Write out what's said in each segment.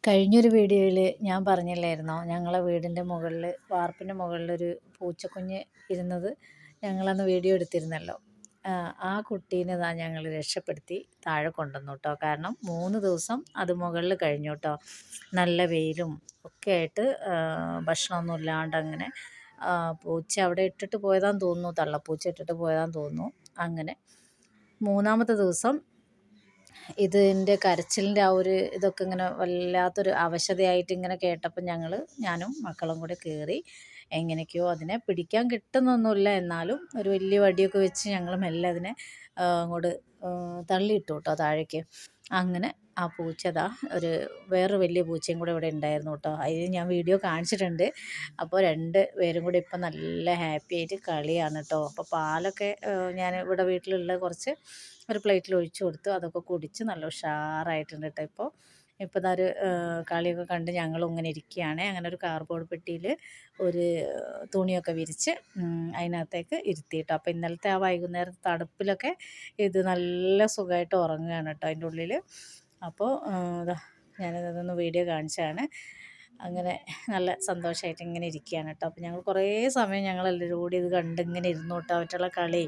കഴിഞ്ഞൊരു വീഡിയോയിൽ ഞാൻ പറഞ്ഞില്ലായിരുന്നോ ഞങ്ങളെ വീടിൻ്റെ മുകളിൽ വാർപ്പിൻ്റെ മുകളിലൊരു പൂച്ചക്കുഞ്ഞ് ഇരുന്നത് ഞങ്ങളന്ന് വീഡിയോ എടുത്തിരുന്നല്ലോ. ആ കുട്ടീനെ ഞങ്ങൾ രക്ഷപ്പെടുത്തി താഴെ കൊണ്ടുവന്നു കേട്ടോ. കാരണം 3 ദിവസം അത് മുകളിൽ കഴിഞ്ഞു കേട്ടോ. നല്ല വെയിലും ഒക്കെ ആയിട്ട് ഭക്ഷണമൊന്നും ഇല്ലാണ്ട് അങ്ങനെ പൂച്ച അവിടെ ഇട്ടിട്ട് പോയതാന്ന് തോന്നുന്നു, തള്ളപ്പൂച്ച ഇട്ടിട്ട് പോയതാന്ന് തോന്നുന്നു. അങ്ങനെ 3-ാമത്തെ ദിവസം ഇതിൻ്റെ കരച്ചിലിൻ്റെ ആ ഒരു ഇതൊക്കെ ഇങ്ങനെ വല്ലാത്തൊരു അവശതയായിട്ട് ഇങ്ങനെ കേട്ടപ്പോൾ ഞാനും മക്കളും കൂടെ കയറി എങ്ങനെയൊക്കെയോ അതിനെ പിടിക്കാൻ കിട്ടുന്നൊന്നുമില്ല, എന്നാലും ഒരു വലിയ വടിയൊക്കെ വെച്ച് ഞങ്ങൾ മെല്ലെ അതിനെ അങ്ങോട്ട് തള്ളിയിട്ടു കേട്ടോ താഴേക്ക്. അങ്ങനെ ആ പൂച്ചതാ വേറൊരു വലിയ പൂച്ചയും കൂടെ ഇവിടെ ഉണ്ടായിരുന്നു കേട്ടോ. അതിന് ഞാൻ വീഡിയോ കാണിച്ചിട്ടുണ്ട്. അപ്പോൾ 2 പേരും കൂടി ഇപ്പം നല്ല ഹാപ്പി ആയിട്ട് കളിയാണ് കേട്ടോ. അപ്പോൾ പാലൊക്കെ ഞാൻ ഇവിടെ വീട്ടിലുള്ള കുറച്ച് ഒരു പ്ലേറ്റിൽ ഒഴിച്ചു കൊടുത്തു. അതൊക്കെ കുടിച്ച് നല്ല ഉഷാറായിട്ടുണ്ട് കേട്ടോ. ഇപ്പോൾ ഇതാ ഒരു കളിയൊക്കെ കണ്ട് ഞങ്ങളും ഇങ്ങനെ ഇരിക്കുകയാണ്. അങ്ങനെ ഒരു കാർഡ്ബോർഡ് പെട്ടിയിൽ ഒരു തുണിയൊക്കെ വിരിച്ച് അതിനകത്തേക്ക് ഇരുത്തി കേട്ടോ. അപ്പോൾ ഇന്നലത്തെ ആ വൈകുന്നേരത്തെ തണുപ്പിലൊക്കെ ഇത് നല്ല സുഖമായിട്ട് ഉറങ്ങുകയാണ് കേട്ടോ അതിൻ്റെ ഉള്ളിൽ. അപ്പോൾ ഞാനതൊന്ന് വീഡിയോ കാണിച്ചതാണ്. അങ്ങനെ നല്ല സന്തോഷമായിട്ട് ഇങ്ങനെ ഇരിക്കുകയാണ് കേട്ടോ. അപ്പോൾ ഞങ്ങൾ കുറേ സമയം ഞങ്ങളെല്ലാവരും കൂടി ഇത് കണ്ട് ഇങ്ങനെ ഇരുന്നു കേട്ടോ. അവറ്റുള്ള കളി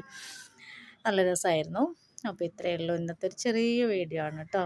നല്ല രസമായിരുന്നു. അപ്പോൾ ഇത്രയേ ഉള്ളൂ ഇന്നത്തെ ഒരു ചെറിയ വീഡിയോ ആണ് കേട്ടോ.